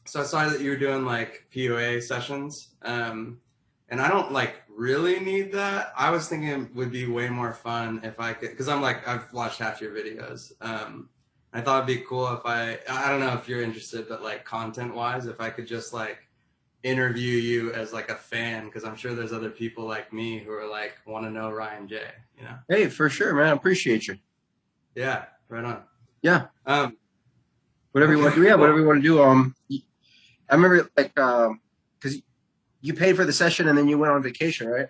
So I saw that you were doing like POA sessions, and I don't like really need that. I was thinking it would be way more fun if I could, because I'm like I've watched half your videos. I thought it'd be cool if I don't know if you're interested, but like content wise, if I could just like interview you as like a fan, because I'm sure there's other people like me who are like want to know Ryan J. You know? Hey, for sure, man. I appreciate you. Yeah, right on. Yeah, Um, whatever you want okay, to do. Yeah, whatever cool. you want to do. I remember like because you paid for the session and then you went on vacation, right?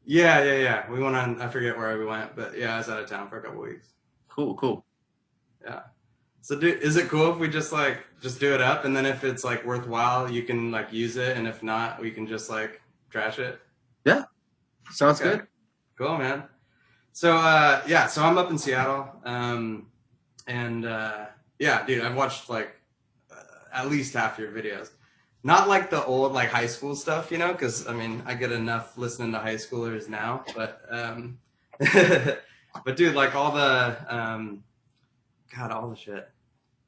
Yeah. We went on. I forget where we went, but yeah, I was out of town for a couple weeks. Cool, cool. Yeah. So, dude, is it cool if we just do it up, and then if it's like worthwhile, you can like use it, and if not, we can just like trash it? Yeah, sounds Okay, good. cool, man. So, yeah, so I'm up in Seattle, and yeah, dude, I've watched like at least half your videos. Not like the old like high school stuff, you know, because I mean, I get enough listening to high schoolers now, but but dude, like all the God, all the shit.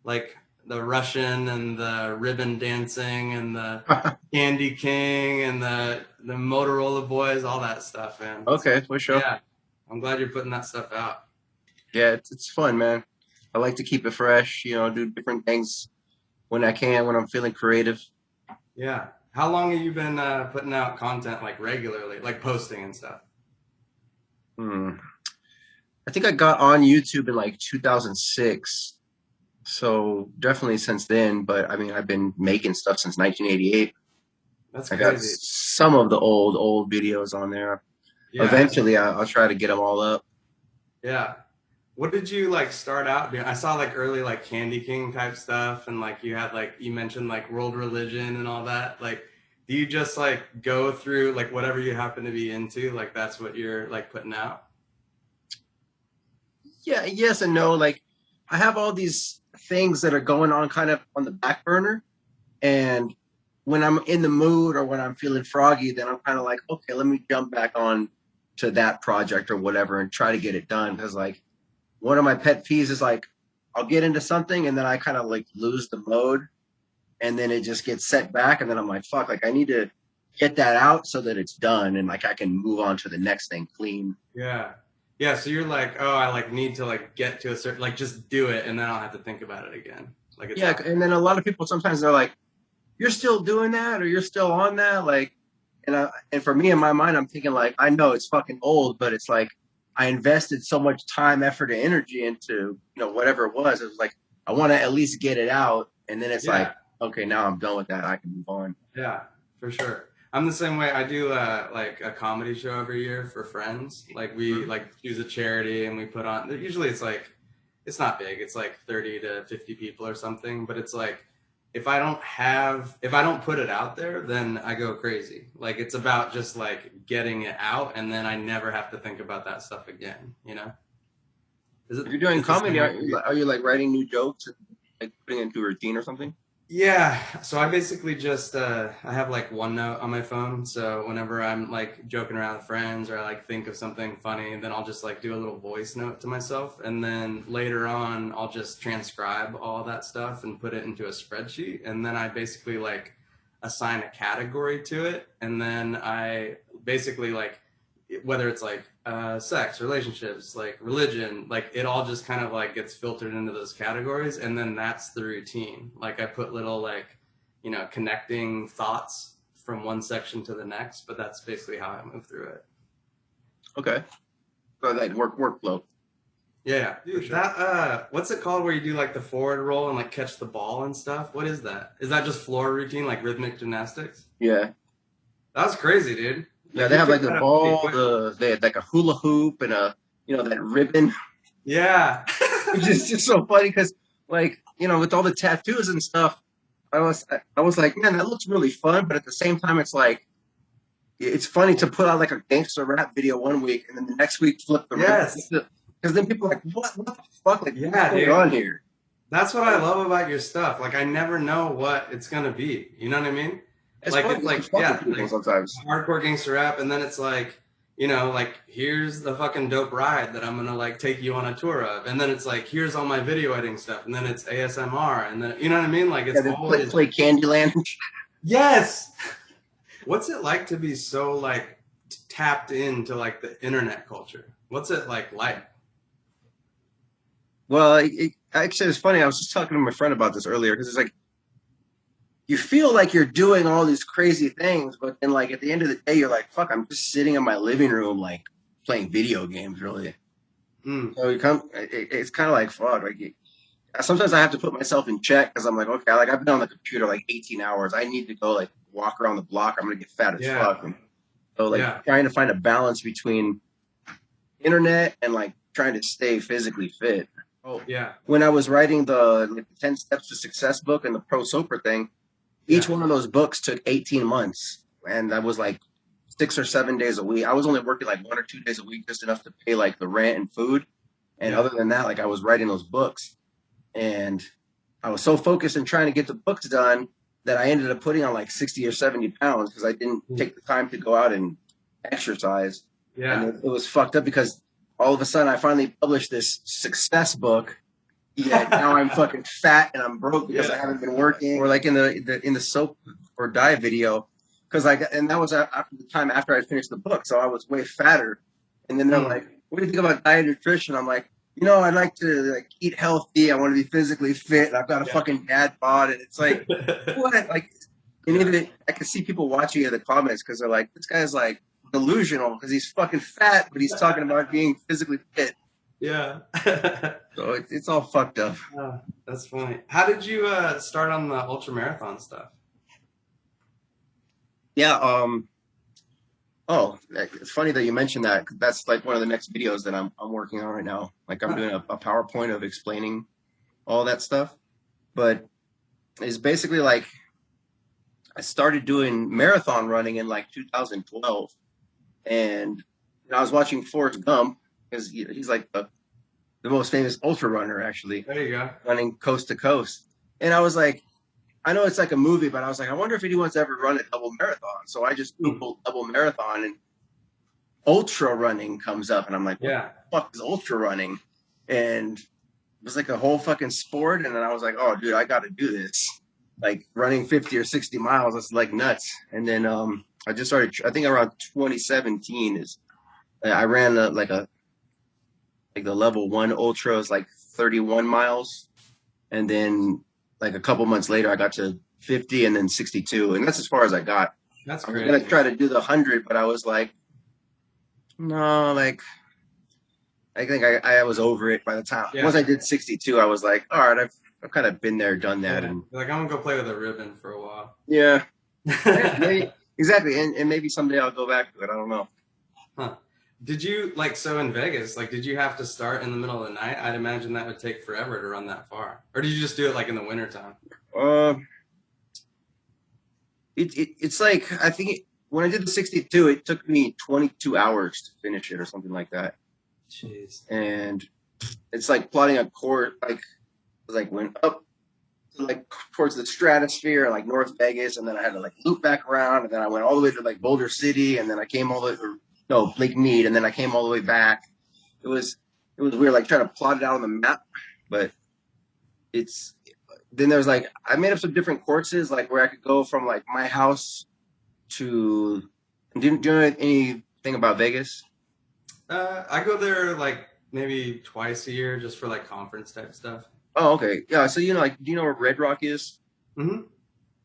Like the Russian and the ribbon dancing and the Candy King and the Motorola Boys, all that stuff, man. So Okay, for sure. yeah, I'm glad you're putting that stuff out. Yeah, it's fun, man. I like to keep it fresh. Do different things when I can, when I'm feeling creative. Yeah. How long have you been putting out content like regularly, like posting and stuff? Hmm. I think I got on YouTube in like 2006. So definitely since then, but I mean, I've been making stuff since 1988. That's I got crazy. some of the old videos on there. Yeah. Eventually, I'll try to get them all up. Yeah. What did you like start out doing? I saw like early like Candy King type stuff, and like you had like you mentioned like world religion and all that. Like, do you just like go through like whatever you happen to be into? Like that's what you're like putting out? Yeah, yes and no. Like, I have all these things that are going on kind of on the back burner, and when I'm in the mood or when I'm feeling froggy, then I'm kind of like, okay, let me jump back on to that project or whatever and try to get it done. Because like one of my pet peeves is like I'll get into something and then I kind of like lose the mode and then it just gets set back and then I'm like, fuck, like I need to get that out so that it's done and like I can move on to the next thing clean. Yeah. Yeah. So you're like, oh, I like need to like get to a certain like just do it, and then I'll have to think about it again. Like it's Yeah, out and there. then a lot of people sometimes they're like, you're still doing that or you're still on that, like, and for me in my mind, I'm thinking like, I know it's fucking old, but it's like I invested so much time, effort, and energy into whatever it was. It was like I want to at least get it out, and then it's like, Yeah. okay, now I'm done with that. I can move on. Yeah, for sure. I'm the same way. I do like a comedy show every year for friends. Like we Mhm. like choose a charity and we put on. Usually it's like it's not big. It's like 30 to 50 people or something. But it's like if I don't put it out there, then I go crazy. Like it's about just like getting it out, and then I never have to think about that stuff again. You know? Is it? If you're doing It's the same comedy, way are for you, you. are you like writing new jokes and like putting it into a routine or something? Yeah, so I basically just I have like OneNote on my phone, so whenever I'm like joking around with friends or I like think of something funny, then I'll just like do a little voice note to myself, and then later on I'll just transcribe all that stuff and put it into a spreadsheet, and then I basically like assign a category to it, and then I basically like whether it's like sex, relationships, like religion, like it all just kind of like gets filtered into those categories, and then that's the routine. Like I put little like connecting thoughts from one section to the next, but that's basically how I move through it. Okay, so like workflow Yeah, for dude, sure. that what's it called where you do like the forward roll and like catch the ball and stuff? What is that? Is that just floor routine like rhythmic gymnastics? Yeah, That was crazy, dude. yeah. Like They you have like picked the that up pretty ball, quickly. they had like a hula hoop and a that ribbon. Yeah. It's just so funny because like with all the tattoos and stuff, I was like, man, that looks really fun, but at the same time, it's like it's funny to put out like a gangster rap video one week and then the next week flip the ribbon Yes. because then people are like, what the fuck, like what's Yeah, going dude. on here? That's what I Like love about your stuff. Like I never know what it's gonna be. You know what I mean? it's Like fun it's just to like fuck with yeah, people like sometimes. hardcore gangster rap, and then it's like you know, like here's the fucking dope ride that I'm gonna like take you on a tour of, and then it's like here's all my video editing stuff, and then it's ASMR, and then you know what I mean? Like Yeah, it's they always play Candyland. yes. What's it like to be so like tapped into like the internet culture? What's it like? Well, actually, it's funny. I was just talking to my friend about this earlier because it's like you feel like you're doing all these crazy things, but then like at the end of the day, you're like, "Fuck, I'm just sitting in my living room, like playing video games." Really, Mm, so it's kind of like fuck. Like sometimes I have to put myself in check because I'm like, okay, like I've been on the computer like 18 hours. I need to go like walk around the block. I'm gonna get fat as yeah, fuck. And so like yeah, trying to find a balance between internet and like trying to stay physically fit. Oh, yeah, when I was writing the like, 10 Steps to Success book and the Pro Soper thing, each yeah. one of those books took 18 months. And that was like 6 or 7 days a week. I was only working like 1 or 2 days a week, just enough to pay like the rent and food. And Yeah. other than that, like I was writing those books. And I was so focused in trying to get the books done that I ended up putting on like 60 or 70 pounds because I didn't Mm, take the time to go out and exercise. And yeah. it was fucked up because all of a sudden I finally published this success book. Yet now I'm fucking fat and I'm broke because I Yeah. haven't been working. Or like in the soap or dye video, because and that was after the time after I finished the book, so I was way fatter. And then they're Mm, like, "What do you think about diet and nutrition?" I'm like, I'd like to like eat healthy. I want to be physically fit. And I've got a yeah. fucking dad bod, and it's like, what? Like, and Yeah. even I can see people watching in the comments because they're like, "This guy's like delusional because he's fucking fat, but he's talking about being physically fit." Yeah. So it's all fucked up. Oh, that's funny. How did you start on the ultra marathon stuff? Yeah. Oh, it's funny that you mentioned that. That's like one of the next videos that I'm working on right now. Like I'm Huh. doing a PowerPoint of explaining all that stuff. But it's basically like I started doing marathon running in like 2012, and I was watching Forrest Gump because he's like the most famous ultra runner actually, There you go. running coast to coast. And I was like, I know it's like a movie, but I was like, I wonder if anyone's ever run a double marathon. So I just Hmm. Googled double marathon, and ultra running comes up, and I'm like, what Yeah. the fuck is ultra running? And it was like a whole fucking sport. And then I was like, oh, dude, I got to do this. Like running 50 or 60 miles, that's like nuts. And then I just started, I think around 2017 is, I ran like the level one ultra is like 31 miles. And then like a couple months later, I got to 50 and then 62. And that's as far as I got. That's I was going to crazy. try to do the 100, but I was like, no, like I think I was over it by the time. Yeah. Once I did 62, I was like, all right, I've kind of been there, done that, Yeah. and Like I'm gonna go play with a ribbon for a while. yeah, yeah, maybe exactly, and maybe someday I'll go back to it. I don't know. Huh. Did you like so in Vegas? Like, did you have to start in the middle of the night? I'd imagine that would take forever to run that far. Or did you just do it like in the wintertime? Uh, it's like I think when I did the 62, it took me 22 hours to finish it or something like that, Jeez. and it's like plotting a course like went up to like towards the stratosphere, like North Vegas, and then I had to like loop back around, and then I went all the way to like Boulder City, and then I came all the way, or, no, Lake Mead, and then I came all the way back. It was it was weird, like trying to plot it out on the map, but it's then there's like I made up some different courses, like where I could go from like my house to. Do you know anything about Vegas? I go there like maybe twice a year just for like conference type stuff. Oh, okay, yeah. So like, do you know where Red Rock is? Mm-hmm.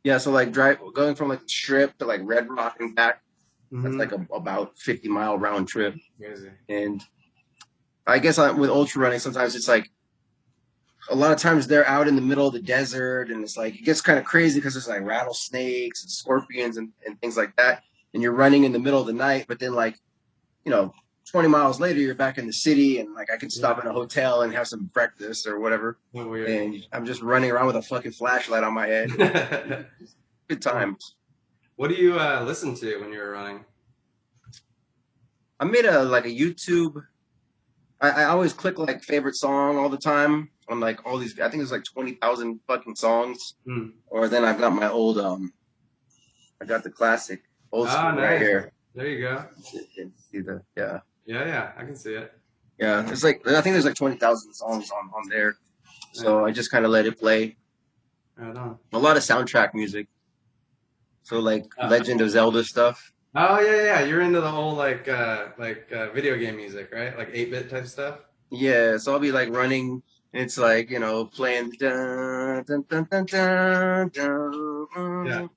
Yeah, so like going from like the Strip to like Red Rock and back. That's Mm-hmm. like about 50-mile round trip. Crazy. And I guess with ultra running, sometimes it's like a lot of times they're out in the middle of the desert, and it's like it gets kind of crazy because there's like rattlesnakes and scorpions and things like that. And you're running in the middle of the night, but then like, you know, 20 miles later, you're back in the city, and like I can stop Yeah. in a hotel and have some breakfast or whatever. So weird. And I'm just running around with a fucking flashlight on my head. Good Huh. times. What do you listen to when you're running? I made a like a YouTube. I always click like favorite song all the time on like all these. I think there's like 20,000 fucking songs. Hmm. Or then I've got my old I got the classic old Ah, school right nice. here. There you go. See the yeah. Yeah, yeah, I can see it. Yeah, it's like I think there's like 20,000 songs on there, Yeah, so I just kind of let it play. right on. A lot of soundtrack music, so like Uh, Legend of Zelda stuff. oh yeah, yeah. You're into the whole video game music, right? Like 8-bit type stuff. Yeah, so I'll be like running. It's like playing dun, dun, dun, dun, dun, Yeah.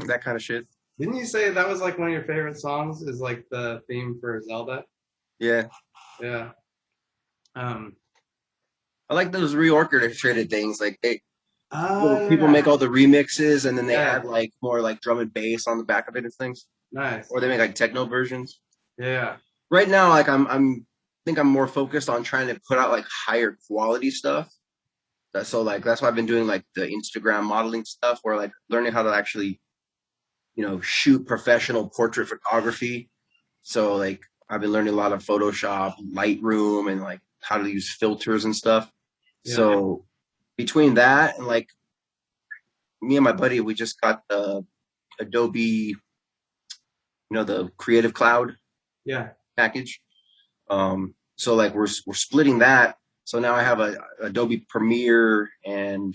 that kind of shit. Didn't you say that was like one of your favorite songs? Is like the theme for Zelda? Yeah, Yeah. Um. I like those reorchestrated things. Like Oh people yeah. make all the remixes, and then they Yeah. add like more like drum and bass on the back of it and things, Nice. or they make like techno versions. Yeah. Right now, like I think I'm more focused on trying to put out like higher quality stuff. So like that's why I've been doing like the Instagram modeling stuff, where like learning how to actually shoot professional portrait photography. So like I've been learning a lot of Photoshop, Lightroom, and like how to use filters and stuff. Yeah. So between that and like me and my buddy, we just got the Adobe, the Creative Cloud Yeah. package. So like we're splitting that. So now I have a Adobe Premiere and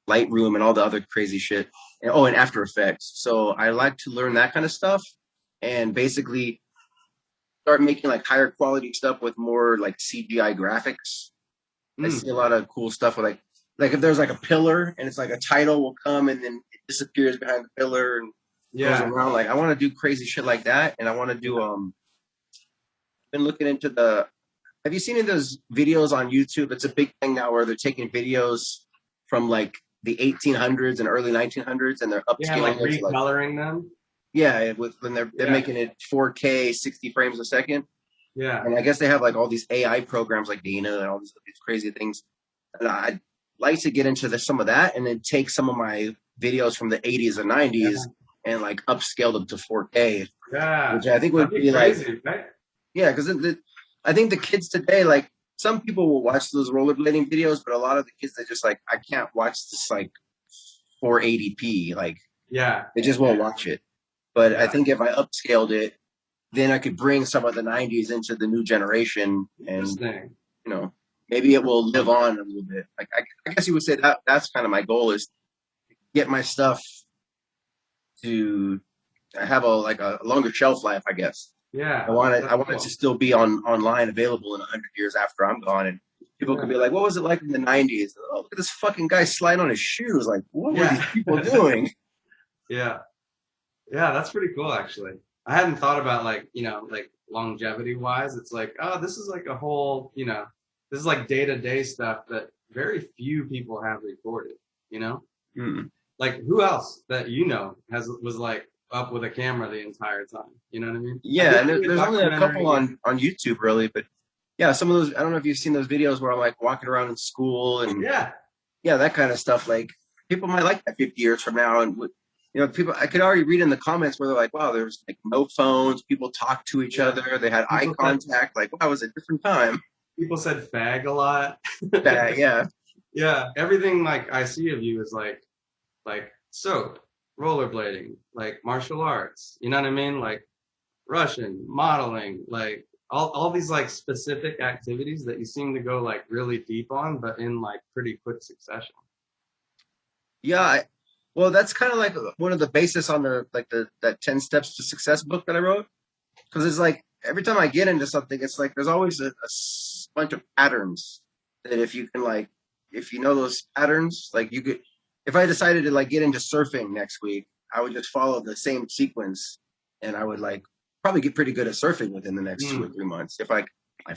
Lightroom and all the other crazy shit. And After Effects. So I like to learn that kind of stuff and basically start making like higher quality stuff with more like CGI graphics. I Mm. see a lot of cool stuff with like if there's like a pillar and it's like a title will come and then it disappears behind the pillar and goes Yeah. around. Like I want to do crazy shit like that, and I want to do been looking into the. Have you seen any of those videos on YouTube? It's a big thing now where they're taking videos from like the 1800s and early 1900s and they're Yeah. Like upscaling it to like recoloring them. yeah, with when they're Yeah. making it 4K 60 frames a second. Yeah. And I guess they have like all these AI programs like Dana and all these crazy things. And I'd like to get into some of that and then take some of my videos from the 80s and 90s Yeah. and like upscale them to 4K, Yeah. which I think That'd would be be like, crazy, right? yeah, because I think the kids today, like some people will watch those rollerblading videos, but a lot of the kids, they just like, I can't watch this like 480p. Like Yeah. they just Yeah. won't watch it. But I Yeah. think if I upscaled it, then I could bring some of the 90s into the new generation and Interesting. maybe it will live on a little bit. Like I guess you would say that's kind of my goal is get my stuff to have a longer shelf life. I guess Yeah. I That's want it to cool. still be online available in 100 years after I'm gone, and people could Yeah. be like, "What was it like in the '90s?" Oh, look at this fucking guy sliding on his shoes. Like, what were Yeah. these people doing? Yeah. Yeah, that's pretty cool actually. I hadn't thought about like, like longevity wise. It's like, oh, this is like a whole, this is like day-to-day stuff that very few people have recorded, you know? Hmm. Like who else that has was like up with a camera the entire time? You know what I mean? I Yeah, did and see a there's only a couple documentary. on YouTube really, but yeah, some of those I don't know if you've seen those videos where I'm like walking around in school and Yeah. yeah, that kind of stuff. Like people might like that 50 years from now, and people I could already read in the comments where they're like, "Wow, there's like no phones. People talk to each Yeah. other. They had eye People said contact. Like, wow, it was a different time." people said fag a lot. Yeah, Yeah. Everything like I see of you is like soap, rollerblading, like martial arts. You know what I mean? Like Russian, modeling, like all these like specific activities that you seem to go like really deep on, but in like pretty quick succession. yeah. Well, that's kind of like one of the basis on the like the that 10 Steps to Success book that I wrote. Because it's like every time I get into something, it's like there's always a bunch of patterns that if you can like if you know those patterns, like you could if I decided to like get into surfing next week, I would just follow the same sequence and I would like probably get pretty good at surfing within the next two or Mm, three months if I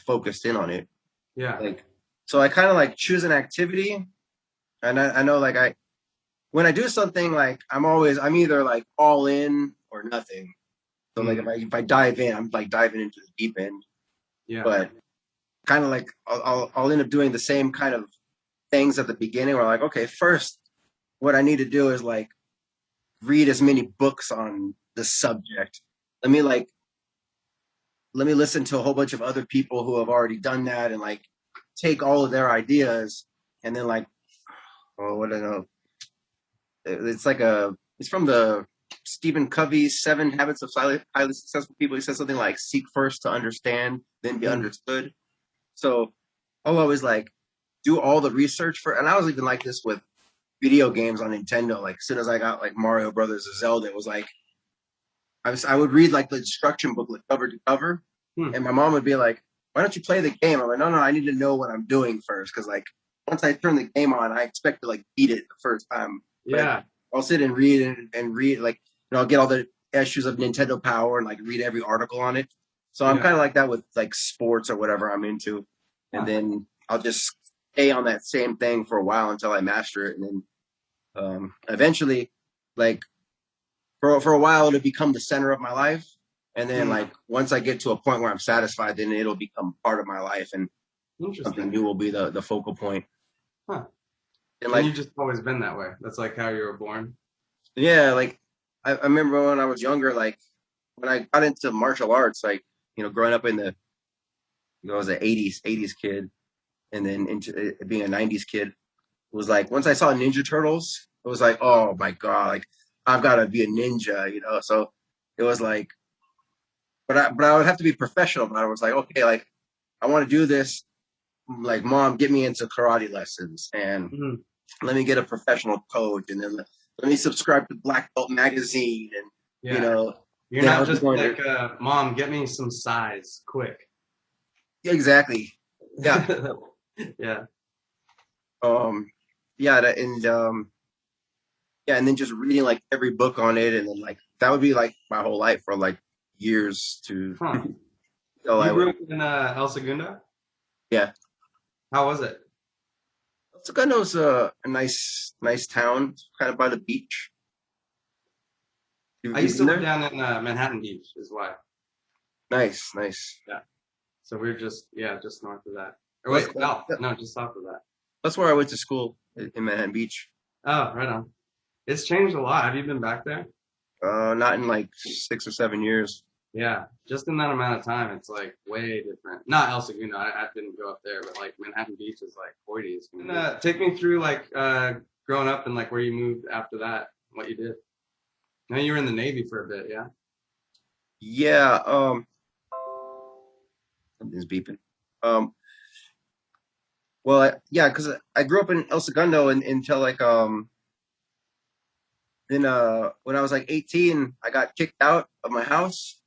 focused in on it. yeah. Like so I kind of like choose an activity and I know like I when I do something like I'm either like all in or nothing. So like Mm, if I dive in, I'm like diving into the deep end. yeah. But kind of like I'll end up doing the same kind of things at the beginning. Where like, okay, first, what I need to do is like read as many books on the subject. Let me like let me listen to a whole bunch of other people who have already done that and like take all of their ideas and then like oh what I know it's like it's from the Stephen Covey's 7 Habits of Highly Successful People. He says something like, "Seek first to understand, then be Mm. understood." So I'll always like do all the research for, and I was even like this with video games on Nintendo. Like as soon as I got like Mario Brothers or Zelda, it was like I would read like the instruction booklet cover to cover, Hmm. and my mom would be like, "Why don't you play the game?" I'm like, "No, no, I need to know what I'm doing first, because like once I turn the game on, I expect to like beat it the first time." But Yeah. I'll sit and read and read like I'll get all the issues of Nintendo Power and like read every article on it. So I'm Yeah. kind of like that with like sports or whatever I'm into, and Huh. then I'll just stay on that same thing for a while until I master it, and then eventually, like for a while, it'll become the center of my life, and then Hmm. like once I get to a point where I'm satisfied, then it'll become part of my life, and something Interesting. new will be the focal point. Huh. And And like you've just always been that way. That's like how you were born. yeah, like I remember when I was younger, like when I got into martial arts, like growing up in the I was an '80s kid, and then into being a '90s kid, was like once I saw Ninja Turtles, it was like, oh my god, like I've got to be a ninja. So it was like, but I would have to be professional. But I was like, okay, like I want to do this. Like, mom, get me into karate lessons, and Mhm. let me get a professional coach, and then let me subscribe to Black Belt magazine, and you Yeah. know, You're then I not would be just going to like, Mom, get me some size quick. yeah, exactly, yeah, Yeah. um, yeah, yeah, and then just reading like every book on it, and then like that would be like my whole life for like years to Huh. till I You grew would up in El Segundo? yeah. How was it? Segundo a nice town, kind of by the beach. I You used to been live there? down in Manhattan Beach, is why. Nice, nice. Yeah. So we're just, yeah, just north of that. Or That's wait, south. No, just south of that. that's where I went to school in Manhattan Beach. Oh, right on. It's changed a lot. Have you been back there? Not in like 6 or 7 years. Yeah, just in that amount of time, it's like way different. Not El Segundo, I didn't go up there, but like Manhattan Beach is like 40s. And take me through like growing up and like where you moved after that, what you did. I know you were in the Navy for a bit, yeah. Yeah, something's beeping. Um, well, yeah, because I grew up in El Segundo until like then when I was like 18, I got kicked out of my house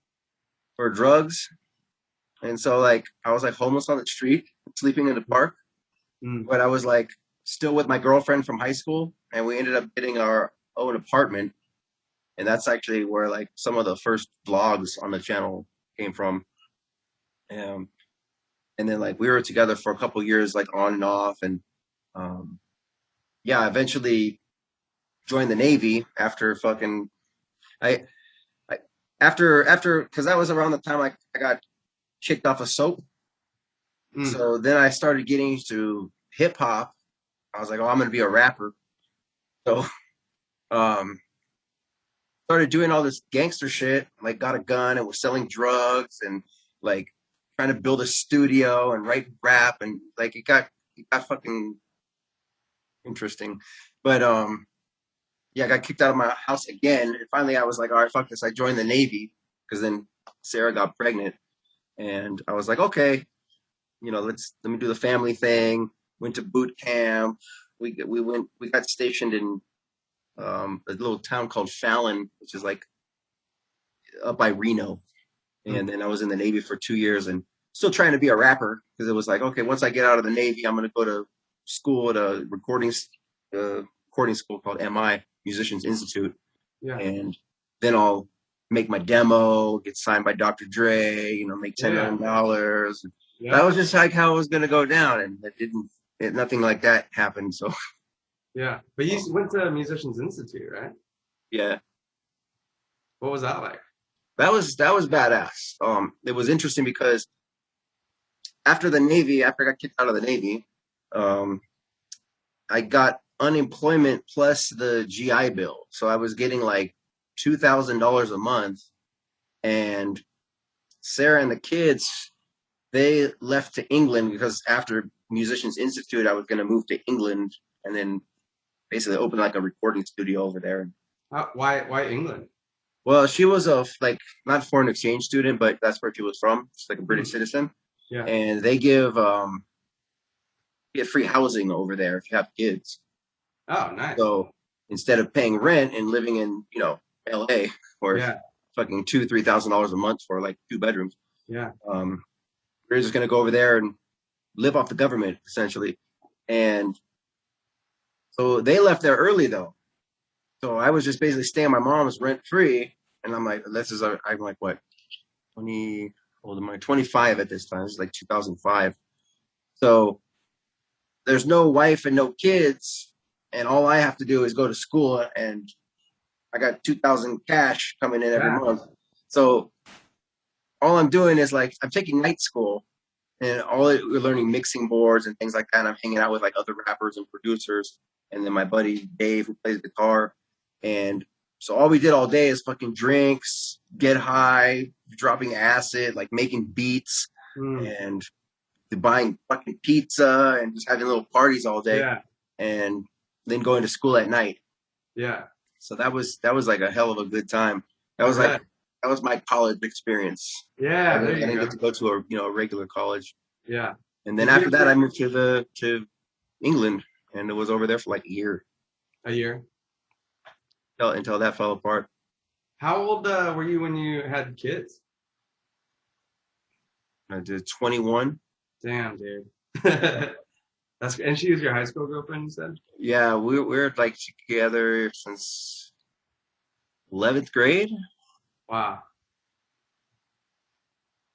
for drugs, and so like I was like homeless on the street, sleeping in the park. Mm. But I was like still with my girlfriend from high school, and we ended up getting our own apartment, and that's actually where like some of the first vlogs on the channel came from. Um, and then like we were together for a couple years, like on and off, and um, yeah, eventually joined the Navy after fucking I, I after because that was around the time I got kicked off of soap. Mm. So then I started getting into hip hop. I was like, oh, I'm gonna be a rapper. So um, started doing all this gangster shit. Like, got a gun and was selling drugs and like trying to build a studio and write rap, and like it got fucking interesting. But yeah, I got kicked out of my house again, and finally I was like, all right, fuck this. I joined the Navy because then Sarah got pregnant, and I was like, okay, let me do the family thing. Went to boot camp. We got stationed in a little town called Fallon, which is like up by Reno. And Mm. then I was in the Navy for 2 years and still trying to be a rapper because it was like, okay, once I get out of the Navy, I'm going to go to school at a recording school called MI, Musicians Institute, Yeah. and then I'll make my demo, get signed by Dr. Dre, make $10 Yeah. million. That Yep. was just like how it was going to go down, and nothing like that happened. So Yeah. But you went to Musicians Institute, right? yeah, What was that like? that was badass. It was interesting because after I got kicked out of the Navy, um, I got unemployment plus the GI Bill. So I was getting like $2,000 a month. And Sarah and the kids, they left to England because after Musicians Institute, I was going to move to England and then basically open like a recording studio over there. Why England? Well, she was a like not foreign exchange student, but that's where she was from. She's like a British Hmm. citizen, Yeah. and they give get free housing over there if you have kids. Oh, nice. So instead of paying rent and living in L.A. or Yeah. fucking $2,000-3,000 a month for like 2 bedrooms, Yeah. um, we're just gonna go over there and live off the government essentially. And so they left there early though. So I was just basically staying at my mom's rent free, and I'm like, I'm like what 20 old am I 25 at this time? This is like 2005. So there's no wife and no kids, and all I have to do is go to school, and I got 2,000 cash coming in every Yeah. month. So all I'm doing is like I'm taking night school, and we're learning mixing boards and things like that. And I'm hanging out with like other rappers and producers, and then my buddy Dave who plays guitar, and so all we did all day is fucking drinks, get high, dropping acid, like making beats, Mm. and buying fucking pizza and just having little parties all day, Yeah. and then going to school at night. Yeah. So that was like a hell of a good time. That I was like bet. that was my college experience. I Yeah. There didn't, I you didn't go. get to go to a regular college. Yeah. And then Did you after that, I ever moved to England, and it was over there for like a year a year? until that fell apart. How old were you when you had kids? I did 21. Damn, dude. That's and she was your high school girlfriend, you said? Yeah, we're like together since 11th grade. Wow.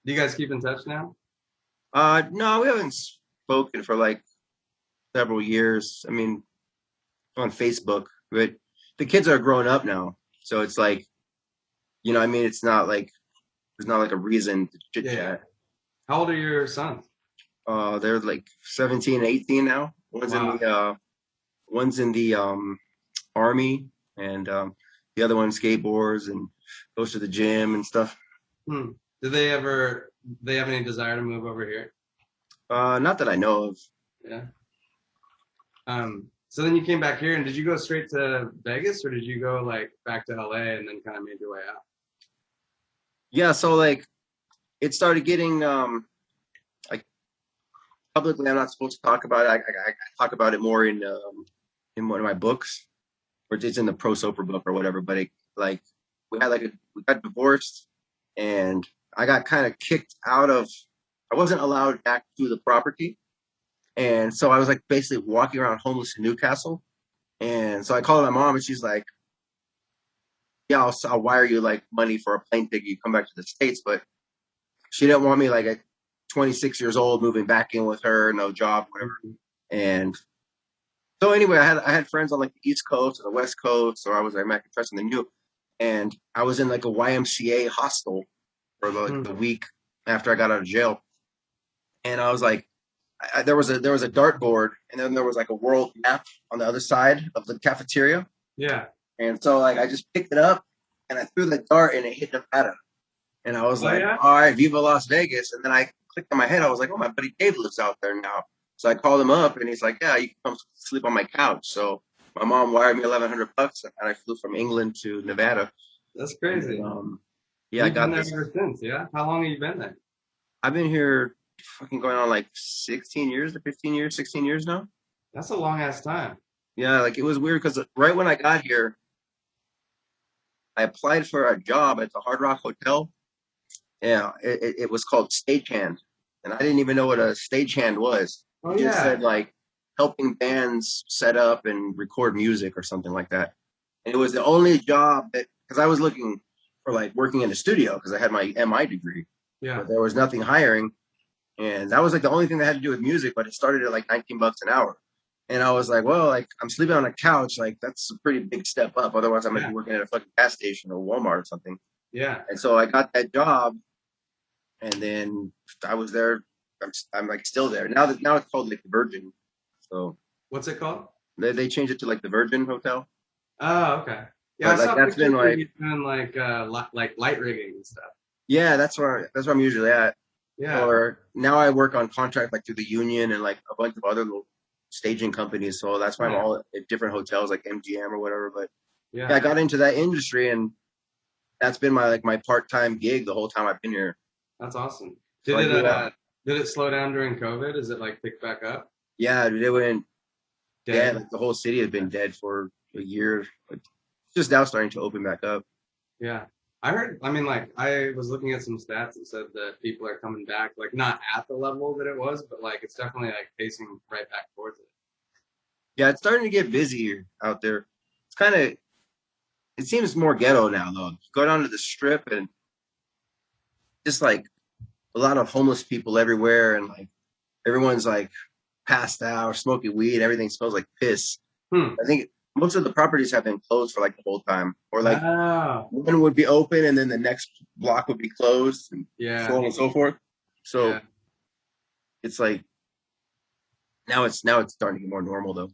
Do you guys keep in touch now? No, we haven't spoken for like several years. I mean, on Facebook, but the kids are growing up now, so it's like, I mean, it's not like there's not like a reason to chit Yeah, yeah. chat. How old are your sons? They're like 17 and 18 now. Wow. One's in the army, and the other one skateboards and goes to the gym and stuff. Hmm. Did they ever they have any desire to move over here? Not that I know of. Yeah. So then you came back here and did you go straight to Vegas or did you go like back to LA and then kind of made your way out? Yeah, so like it started getting like publicly. I'm not supposed to talk about it. I talk about it more in one of my books, or it's in the Pro Soper book or whatever. But it like we got divorced, and I got kind of kicked out of. I wasn't allowed back to the property, and so I was like basically walking around homeless in Newcastle. And so I called my mom, and she's like, "Yeah, I'll wire you like money for a plane ticket. You come back to the States." But she didn't want me like at 26 years old moving back in with her, no job, whatever. Mhm. And so anyway, I had friends on like the East Coast or the West Coast, so I was like Mac and than you. And I was in like a YMCA hostel for the Hmm. week after I got out of jail. And I was like, there was a dartboard, and then there was like a world map on the other side of the cafeteria. Yeah. And so like I just picked it up and I threw the dart and it hit Nevada. And I was Oh like, yeah? all right, Viva Las Vegas. And then I clicked in my head. I was like, oh, my buddy Dave lives out there now. So I called him up and he's like, yeah, you can come sleep on my couch. So my mom wired me $1,100 and I flew from England to Nevada. That's And then, crazy. yeah, And I you've been got there this. ever since, yeah? How long have you been there? I've been here fucking going on like 16 years to 15 years, 16 years now. That's a long ass time. Yeah, like it was weird because right when I got here, I applied for a job at the Hard Rock Hotel. Yeah, it was called stagehand, and I didn't even know what a stagehand was. Oh It just yeah. said like helping bands set up and record music or something like that. And it was the only job that because I was looking for like working in a studio because I had my MI degree, Yeah. but there was nothing hiring, and that was like the only thing that had to do with music. But it started at like $19 an hour, and I was like, well, like I'm sleeping on a couch, like that's a pretty big step up. Otherwise, I might Yeah. be working at a fucking gas station or Walmart or something. Yeah. And so I got that job, and then I was there. I'm like still there now. It's called like the Virgin, so What's it called? they changed it to like the Virgin Hotel. Oh, okay. Yeah, I But like saw that's been pictures of like you doing like like light rigging and stuff. yeah, that's where I'm usually at. Yeah. Or now I work on contract like through the union and like a bunch of other little staging companies. So that's why I'm Nice. all at different hotels like MGM or whatever. But yeah, Yeah. I got into that industry, and that's been my part-time gig the whole time I've been here. That's awesome. So I do that. Did it slow down during COVID? Is it like pick back up? Yeah, dude, they went dead. Dead. Like the whole city had been dead for a year. Like, it's just now starting to open back up. Yeah. I heard, I mean, like, I was looking at some stats that said that people are coming back, like, not at the level that it was, but like, it's definitely like pacing right back towards it. Yeah, it's starting to get busier out there. It's kind of it seems more ghetto now though. You go down to the strip and just like a lot of homeless people everywhere, and like everyone's like passed out or smoking weed. Everything smells like piss. Hmm. I think most of the properties have been closed for like the whole time, or like Oh, one would be open and then the next block would be closed, and so yeah. on and so forth. Yeah. So it's like now it's starting to get more normal though.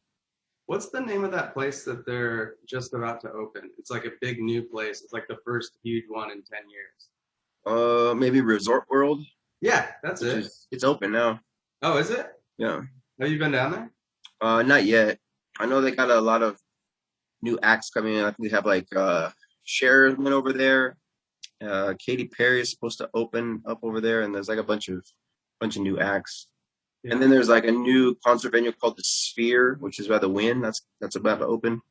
What's the name of that place that they're just about to open? It's like a big new place. It's like the first huge one in 10 years. Maybe Resort World, Yeah, that's which it. is it's open now. Oh, is it? Yeah. Have you been down there? Not yet. I know they got a lot of new acts coming in. I think they have like Cher went over there. Katy Perry is supposed to open up over there, and there's like a bunch of new acts. And Yeah. then there's like a new concert venue called the Sphere, which is by the Wynn. That's about to open.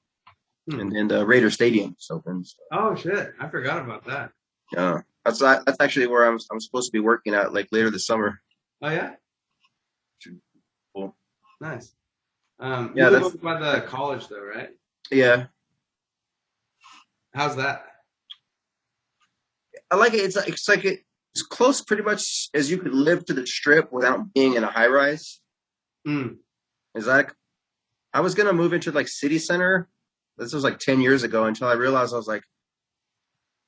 Hmm. And then the Raider Stadium is open. So, Oh, shit. I forgot about that. yeah, that's actually where I'm supposed to be working at like later this summer. Oh, yeah? Cool. Nice. You Yeah, live over by the college, though, right? yeah. How's that? I like it. It's close pretty much as you could live to the strip without being in a high rise. Hmm. Is that I was gonna move into like city center. This was like 10 years ago until I realized I was like,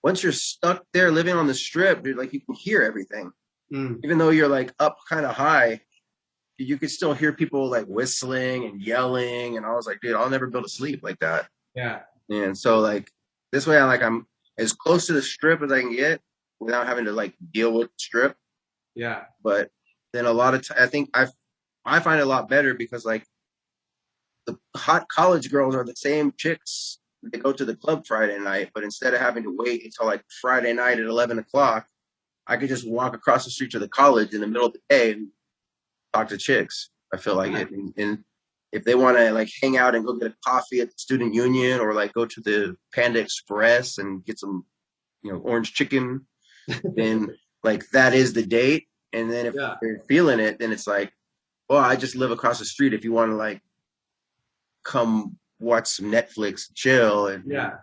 once you're stuck there living on the strip, dude, like you can hear everything. Hmm. Even though you're like up kind of high, you could still hear people like whistling and yelling. And I was like, dude, I'll never be able to sleep like that. Yeah. And so like this way I'm as close to the strip as I can get without having to like deal with the strip. Yeah. But then a lot of I think I find it a lot better because like the hot college girls are the same chicks. They go to the club Friday night, but instead of having to wait until like Friday night at 11 o'clock, I could just walk across the street to the college in the middle of the day and talk to chicks. I feel like Nice. it. And if they want to like hang out and go get a coffee at the student union or like go to the Panda Express and get some, orange chicken, then like that is the date. And then if Yeah. they're feeling it, then it's like, well, I just live across the street. If you want to like come watch some Netflix, chill, and Yeah.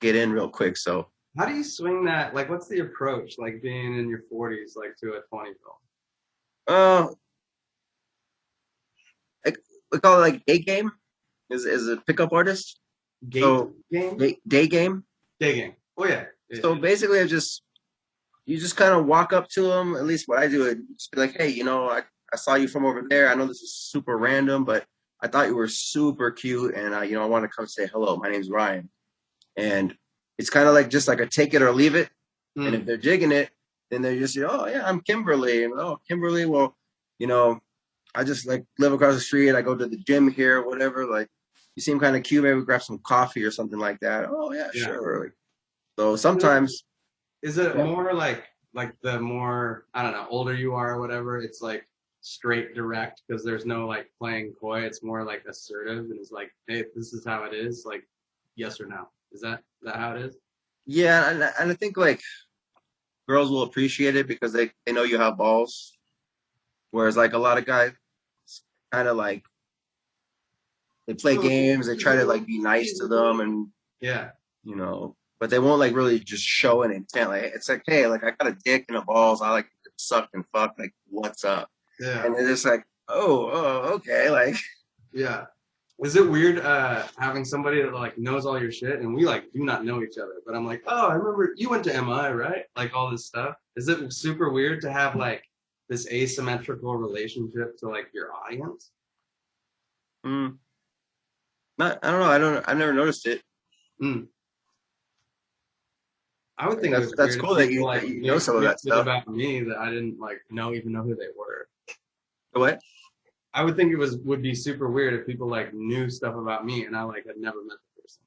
get in real quick. So, How do you swing that? Like, what's the approach? Like being in your 40s, like to a 20-year-old? uh, like, we call it like day game is a pickup artist. Gate So game? day game. Digging. Oh, yeah. Yeah. So basically, you just kind of walk up to them. At least what I do, and just be like, hey, I saw you from over there. I know this is super random, but I thought you were super cute, and I want to come say hello. My name's Ryan, and it's kind of like just like a take it or leave it. And if Mm. they're digging it, then they just say, oh yeah, I'm Kimberly, and oh Kimberly, well, you know, I just like live across the street. I go to the gym here, whatever. Like, you seem kind of cute. Maybe we grab some coffee or something like that. Oh yeah, Yeah. sure. Like, so Is it, sometimes, is it yeah. more like the more, I don't know, older you are or whatever, it's like straight direct because there's no like playing coy. It's more like assertive and it's like, hey, this is how it is. Like, yes or no. Is that how it is? Yeah, and I think like girls will appreciate it because they know you have balls. Whereas like a lot of guys kind of like they play games, they try to like be nice to them, and Yeah. but they won't like really just show an intent. Like it's like, hey, like I got a dick and a balls, I like to suck and fuck, like what's up? Yeah. And they're just like, oh, okay, like Yeah. Is it weird having somebody that like knows all your shit and we like do not know each other, but I'm like, oh, I remember you went to MI, right? Like all this stuff. Is it super weird to have like this asymmetrical relationship to like your audience? mm, not I don't know, I've never noticed it. Mm. I would I mean, think it that's was that's weird if cool that people you like that you know some of knew that shit stuff. about me that I didn't like even know who they were. What? I would think it would be super weird if people like knew stuff about me and I like had never met the person.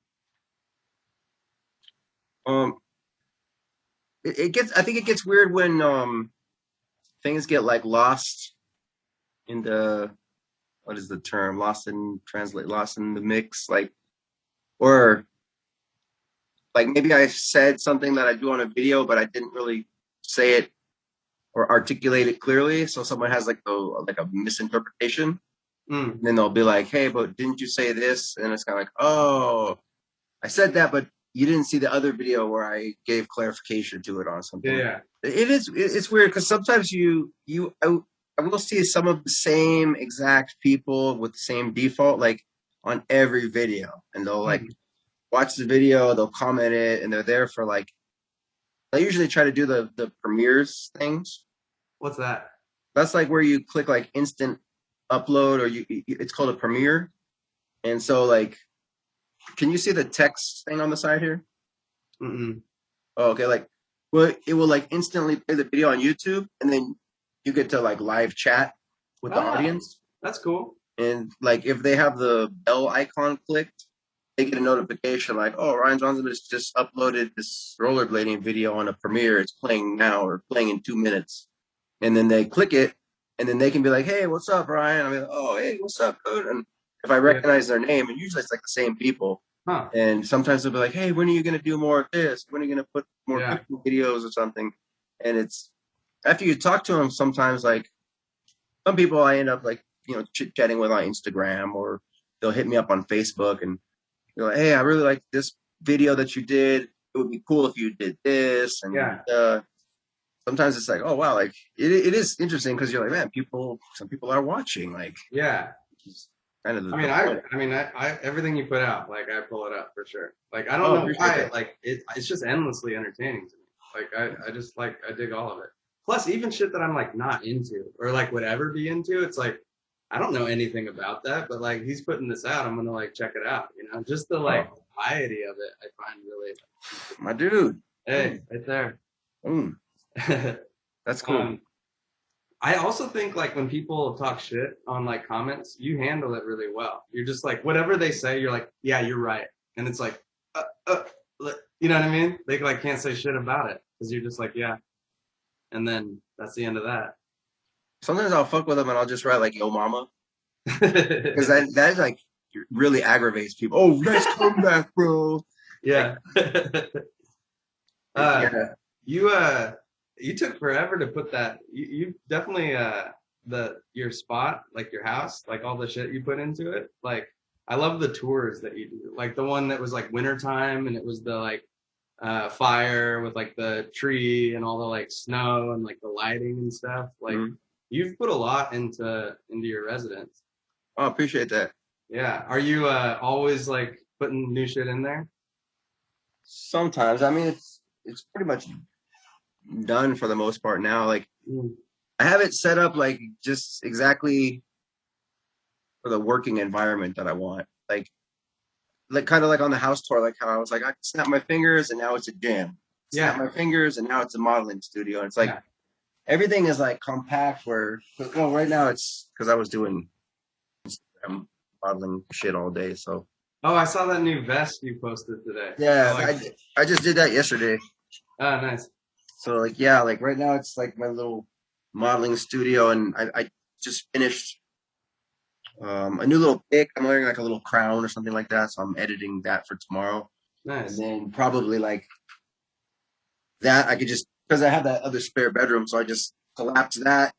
Um, it gets. I think it gets weird when things get like lost in the what is the term? Lost in the mix, like or like maybe I said something that I do on a video, but I didn't really say it or articulate it clearly, so someone has like a misinterpretation, Mm. and then they'll be like, "Hey, but didn't you say this?" And it's kind of like, "Oh, I said that, but you didn't see the other video where I gave clarification to it on Yeah, something." yeah. It's weird because sometimes I will see some of the same exact people with the same default like on every video, and they'll like Mm. watch the video, they'll comment it, and they're there for like I usually try to do the premieres things. What's that? That's like where you click like instant upload or it's called a premiere. And so like can you see the text thing on the side here? Mm-mm. Oh, okay, like well it will like instantly play the video on YouTube and then you get to like live chat with the Ah, audience. that's cool. And like if they have the bell icon clicked, they get a notification like, oh, Ryan Jaunzemis just uploaded this rollerblading video on a premiere. It's playing now or playing in 2 minutes. And then they click it, and then they can be like, "Hey, what's up, Ryan?" I'm like, "Oh, hey, what's up, dude?" And if I Yeah. recognize their name, and usually it's like the same people, Huh. and sometimes they'll be like, "Hey, when are you gonna do more of this? When are you gonna put more Yeah. cooking videos or something?" And it's after you talk to them, sometimes like some people I end up like chit chatting with on Instagram, or they'll hit me up on Facebook, and they're like, "Hey, I really like this video that you did. It would be cool if you did this." And Yeah. sometimes it's like, oh wow, like it is interesting because you're like, man, some people are watching, like, Yeah. which is kind of I the mean, point. I everything you put out, like I pull it up for sure. Like I don't Oh, know appreciate why, that. like it's just endlessly entertaining to me. Like I just like I dig all of it. Plus, even shit that I'm like not into or like would ever be into, it's like I don't know anything about that, but like he's putting this out, I'm gonna like check it out. You know, just the like Oh, variety of it, I find really. my dude. Hey, Mm, right there. mm, that's cool. um, I also think like when people talk shit on like comments, you handle it really well. You're just like whatever they say, you're like, yeah, you're right, and it's like, uh, uh, you know what I mean? They like can't say shit about it because you're just like, yeah, and then that's the end of that. Sometimes I'll fuck with them and I'll just write like "Yo, mama," because that like really aggravates people. Oh, nice comeback, bro. Like, Yeah. yeah, You you took forever to put that. You definitely the your spot, like your house, like all the shit you put into it. Like I love the tours that you do. Like the one that was like wintertime and it was the like fire with like the tree and all the like snow and like the lighting and stuff. Like mm-hmm. you've put a lot into your residence. Oh, appreciate that. Yeah. Are you always like putting new shit in there? Sometimes, I mean, it's pretty much done for the most part now. Like Mm. I have it set up like just exactly for the working environment that I want. Like kind of like on the house tour, like how I was like, I can snap my fingers and now it's a gym. Snap Yeah. my fingers and now it's a modeling studio. And it's like Yeah. everything is like compact where well right now it's because I was doing modeling shit all day. So Oh, I saw that new vest you posted today. I yeah, like. I just did that yesterday. Oh, nice. So like yeah, like right now it's like my little modeling studio and I just finished a new little pick. I'm wearing like a little crown or something like that. So I'm editing that for tomorrow. And Nice. then probably like that I could just because I have that other spare bedroom, so I just collapse that.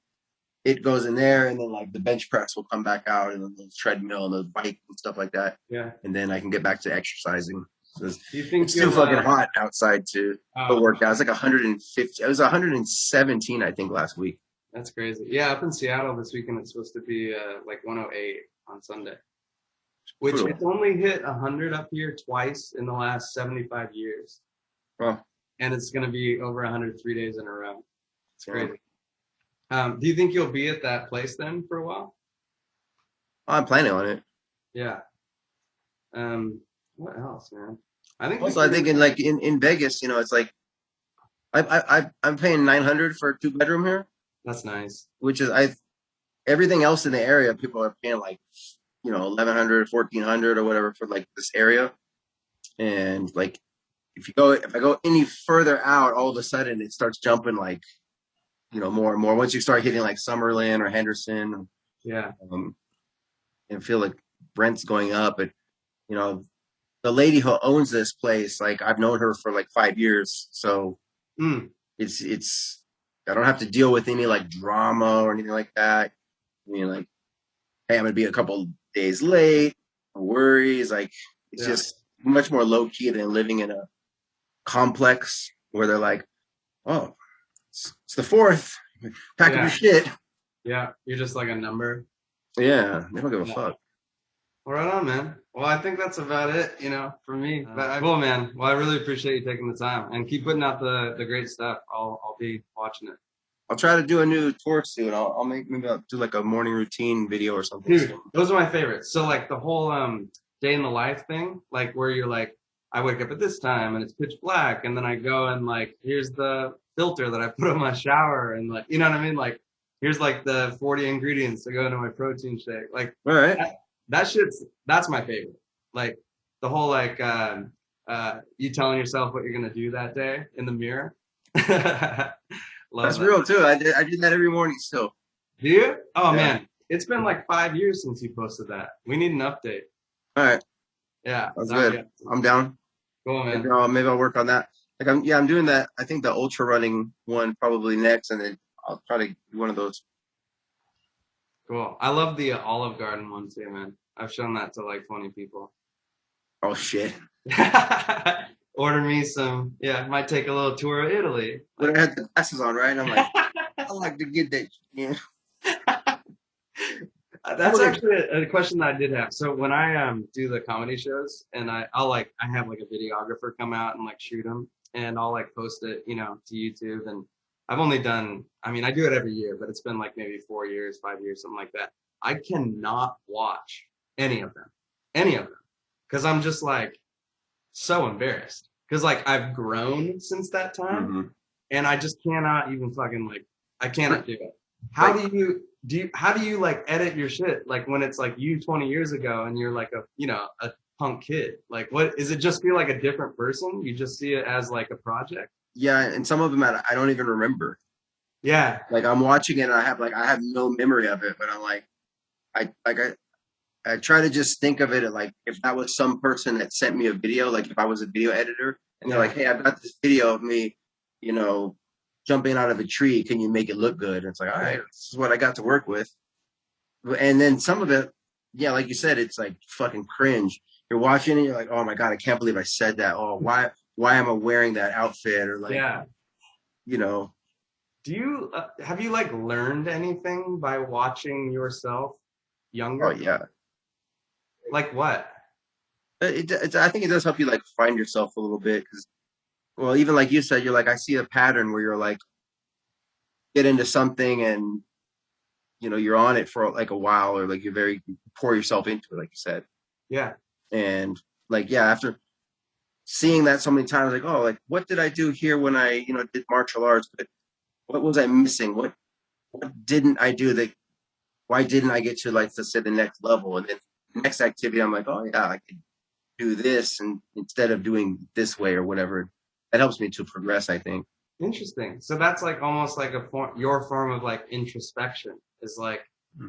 It goes in there, and then like the bench press will come back out, and then the treadmill and the bike and stuff like that, Yeah. and then I can get back to exercising. Do you think It's too you'll fucking hot outside to go oh, work out. It's like 150. It was 117, I think, last week. that's crazy. Yeah, up in Seattle this weekend it's supposed to be like 108 on Sunday. Which Brutal. it's only hit 100 up here twice in the last 75 years. Well, And it's going to be over 100 3 days in a row. It's yeah. crazy. Do you think you'll be at that place then for a while? I'm planning on it. Yeah. What else, man? I think we Also, I think can. in like in Vegas, it's like I'm paying 900 for a two bedroom here, That's nice. which is I everything else in the area people are paying like 1100, 1400 or whatever for like this area, and like if I go any further out, all of a sudden it starts jumping like, more and more. Once you start hitting like Summerlin or Henderson, Yeah. and feel like rent's going up. But you know, the lady who owns this place, like I've known her for like 5 years, so Mm. it's I don't have to deal with any like drama or anything like that. I mean, like, hey, I'm gonna be a couple days late, no worries. Like, it's Yeah. just much more low key than living in a complex where they're like, oh, it's the fourth, pack up your Yeah. shit. Yeah. You're just like a number. Yeah, they don't give a Yeah. fuck. Well, right on, man. Well, I think that's about it, for me. But cool, man. Well, I really appreciate you taking the time and keep putting out the great stuff. I'll be watching it. I'll try to do a new tour soon. Maybe I'll do like a morning routine video or something Dude, soon. those are my favorites. So like the whole day in the life thing, like where you're like, I wake up at this time and it's pitch black, and then I go and like here's the filter that I put on my shower, and like you know what I mean? Like here's like the 40 ingredients that go into my protein shake. Like All right. that's my favorite. Like the whole like you telling yourself what you're gonna do that day in the mirror. Love That's that. real too. I do that every morning still. Do you? Oh Yeah. man, it's been like 5 years since you posted that. We need an update. All right. Yeah, That's that'd good. be I'm down. cool, man. Maybe I'll work on that. Like I'm doing that. I think the ultra running one probably next, and then I'll try to do one of those. Cool. I love the Olive Garden one too, man. I've shown that to like 20 people. Oh shit! Order me some. Yeah, might take a little tour of Italy. But I had the glasses on, right? And I'm like, I like to get that. Yeah. That's actually a question that I did have. So when I do the comedy shows, and I'll like I have like a videographer come out and like shoot them, and I'll like post it, to YouTube. And I've only done, I mean, I do it every year, but it's been like maybe 4 years, 5 years, something like that. I cannot watch any of them, because I'm just like so embarrassed, because like I've grown since that time, Mm-hmm. and I just cannot even fucking like I cannot do it. How do you like edit your shit like when it's like you 20 years ago and you're like a punk kid? Like what is it, just feel like a different person? You just see it as like a project? Yeah, and some of them I don't even remember. Yeah. Like I'm watching it, and I have no memory of it, but I'm like, I try to just think of it like if that was some person that sent me a video, like if I was a video editor, and they're like, hey, I've got this video of me, jumping out of a tree. Can you make it look good? And it's like, all right, this is what I got to work with. And then some of it, yeah, like you said, it's like fucking cringe. You're watching it, you're like, oh my God, I can't believe I said that. Oh, why am I wearing that outfit? Or like, Yeah. you know, Do you have you like learned anything by watching yourself younger? oh yeah. Like what? I think it does help you like find yourself a little bit because, well, even like you said, you're like, I see a pattern where you're like, get into something and you're on it for like a while, or like you pour yourself into it, like you said. Yeah. And like, yeah, after seeing that so many times, like, oh, like what did I do here when I, did martial arts? But what was I missing? What didn't I do that? Why didn't I get to like, let's say the next level? And then the next activity, I'm like, oh yeah, I could do this, and instead of doing this way or whatever, that helps me to progress, I think. Interesting. So that's like almost like your form of like introspection is like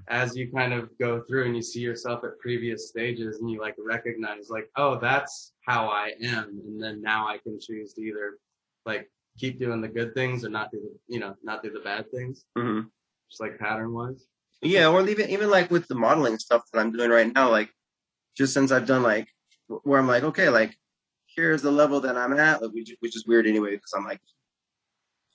as you kind of go through and you see yourself at previous stages and you like recognize like, oh, that's how I am. And then now I can choose to either like keep doing the good things or not do not do the bad things. Mm-hmm. Just like pattern wise. Yeah, or even like with the modeling stuff that I'm doing right now, like just since I've done like where I'm like, okay, like here's the level that I'm at, like, which is weird anyway because I'm like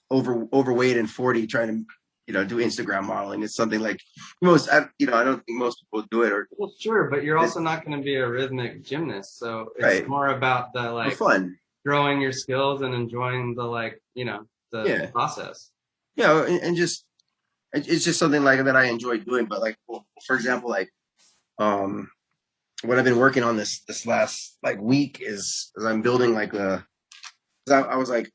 overweight and 40 trying to do Instagram modeling. It's something like I don't think most people do it. Or well, sure, but you're also not going to be a rhythmic gymnast, so it's right. more about the like fun, growing your skills and enjoying the like the process. Yeah, and just it's just something like that I enjoy doing. But like, for example, like what I've been working on this last like week is I'm building like I was like,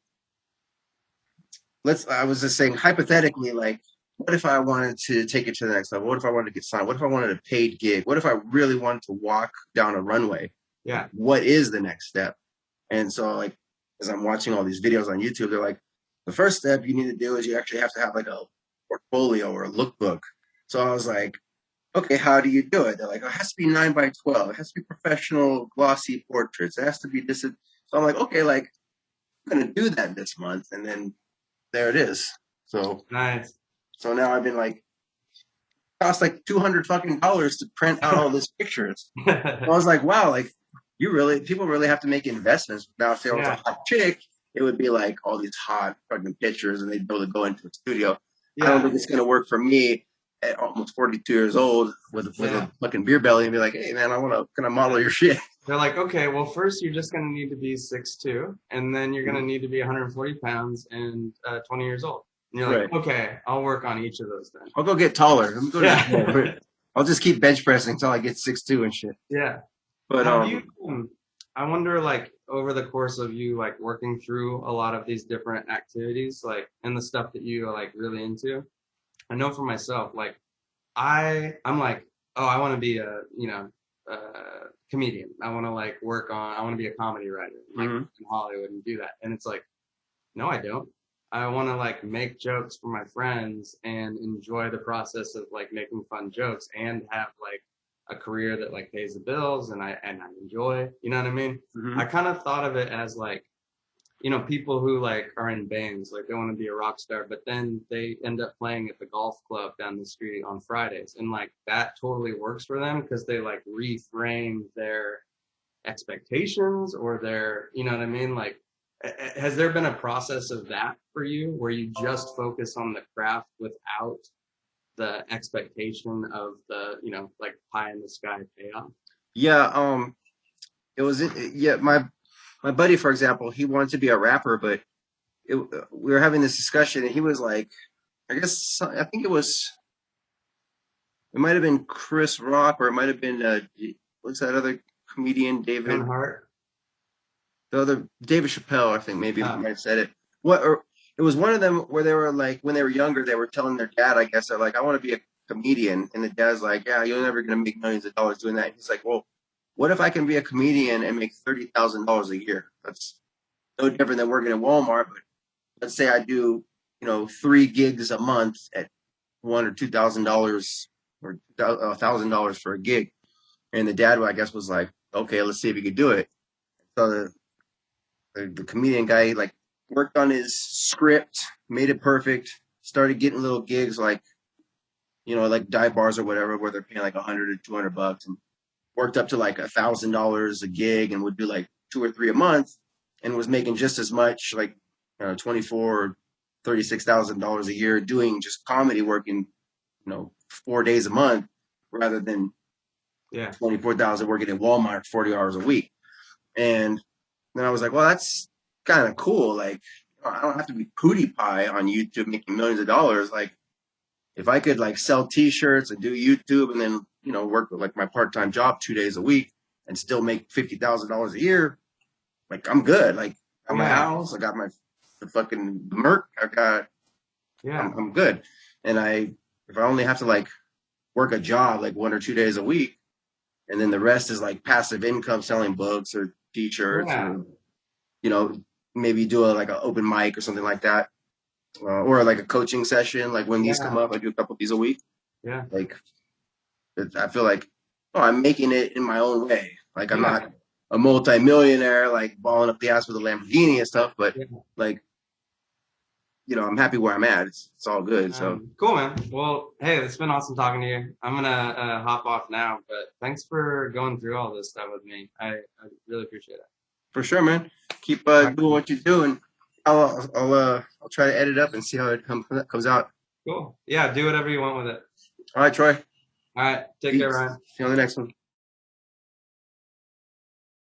I was just saying hypothetically, like, what if I wanted to take it to the next level? What if I wanted to get signed? What if I wanted a paid gig? What if I really wanted to walk down a runway? Yeah. What is the next step? And so like as I'm watching all these videos on YouTube, they're like, the first step you need to do is you actually have to have like a portfolio or a lookbook. So I was like, okay, how do you do it? They're like, oh, it has to be 9 by 12. It has to be professional glossy portraits. It has to be this. So I'm like, okay, like I'm gonna do that this month, and then there it is. So Nice. so now I've been like, cost like $200 to print out all these pictures. I was like, wow, like people really have to make investments. Now, if there was a Yeah. hot chick, it would be like all these hot fucking pictures, and they'd be able to go into a studio. I don't Yeah. think it's gonna work for me at almost 42 years old with Yeah. a fucking beer belly and be like, hey man, can I model Yeah. your shit? They're like, okay, well, first you're just going to need to be 6'2", and then you're going to need to be 140 pounds and 20 years old. And you're like, Right. okay, I'll work on each of those then. I'll go get taller. Let me go to the Yeah. gym. I'll just keep bench pressing until I get 6'2" and shit. Yeah. But Have you, I wonder, like, over the course of you, like, working through a lot of these different activities, like, and the stuff that you are, like, really into, I know for myself, like, I'm like, oh, I want to be a, comedian. I want to like I want to be a comedy writer, like mhm. in Hollywood and do that. And it's like, no, I don't. I want to like make jokes for my friends and enjoy the process of like making fun jokes and have like a career that like pays the bills and I enjoy, you know what I mean? I Mhm. kind of thought of it as like, people who like are in bands, like they want to be a rock star, but then they end up playing at the golf club down the street on Fridays. And like that totally works for them because they like reframe their expectations or their, you know what I mean? Like, has there been a process of that for you where you just focus on the craft without the expectation of the, like pie in the sky payoff? Yeah, it was yeah, my buddy, for example, he wanted to be a rapper, but we were having this discussion, and he was like, I think it might have been Chris Rock, or it might have been what's that other comedian, Kevin David, Hart? the other David Chappelle, I think maybe Oh, might have said it. What or it was one of them where they were like, when they were younger, they were telling their dad, I guess, they're like, I want to be a comedian, and the dad's like, yeah, you're never gonna make millions of dollars doing that. And he's like, well, what if I can be a comedian and make $30,000 a year? That's no different than working at Walmart. But let's say I do, 3 gigs a month at $1,000 or $2,000 or $1,000 for a gig. And the dad, I guess, was like, okay, let's see if he could do it. So the comedian guy like worked on his script, made it perfect, started getting little gigs like, like dive bars or whatever, where they're paying like 100 or $200, and worked up to like $1,000 a gig, and would do like 2 or 3 a month, and was making just as much, like 24 or $36,000 a year doing just comedy, working 4 days a month, rather than yeah. 24,000 working at Walmart 40 hours a week. And then I was like, well, that's kind of cool. Like, I don't have to be PewDiePie on YouTube making millions of dollars. Like, if I could like sell T-shirts and do YouTube, and then work with like my part-time job 2 days a week and still make $50,000 a year, like I'm good. Like, I got my Yeah. house, I got the fucking Merc, Yeah. I'm good. And if I only have to like work a job like 1 or 2 days a week, and then the rest is like passive income, selling books or T-shirts, Yeah. or you know maybe do like an open mic or something like that, or like a coaching session. Like when these come Yeah. up, I do a couple of these a week. Yeah. Like, I feel like, oh, I'm making it in my own way. Like, I'm Yeah. not a multi-millionaire like balling up the ass with a Lamborghini and stuff, but Yeah. like, I'm happy where I'm at. It's all good. So Cool, man. Well, hey, it's been awesome talking to you. I'm gonna hop off now, but thanks for going through all this stuff with me. I really appreciate it. for sure, man, keep All right, doing what you're doing. I'll try to edit up and see how it comes out. cool. Yeah, do whatever you want with it. All right, Troy. All right, take care, Peace. Ryan. See you on the next one.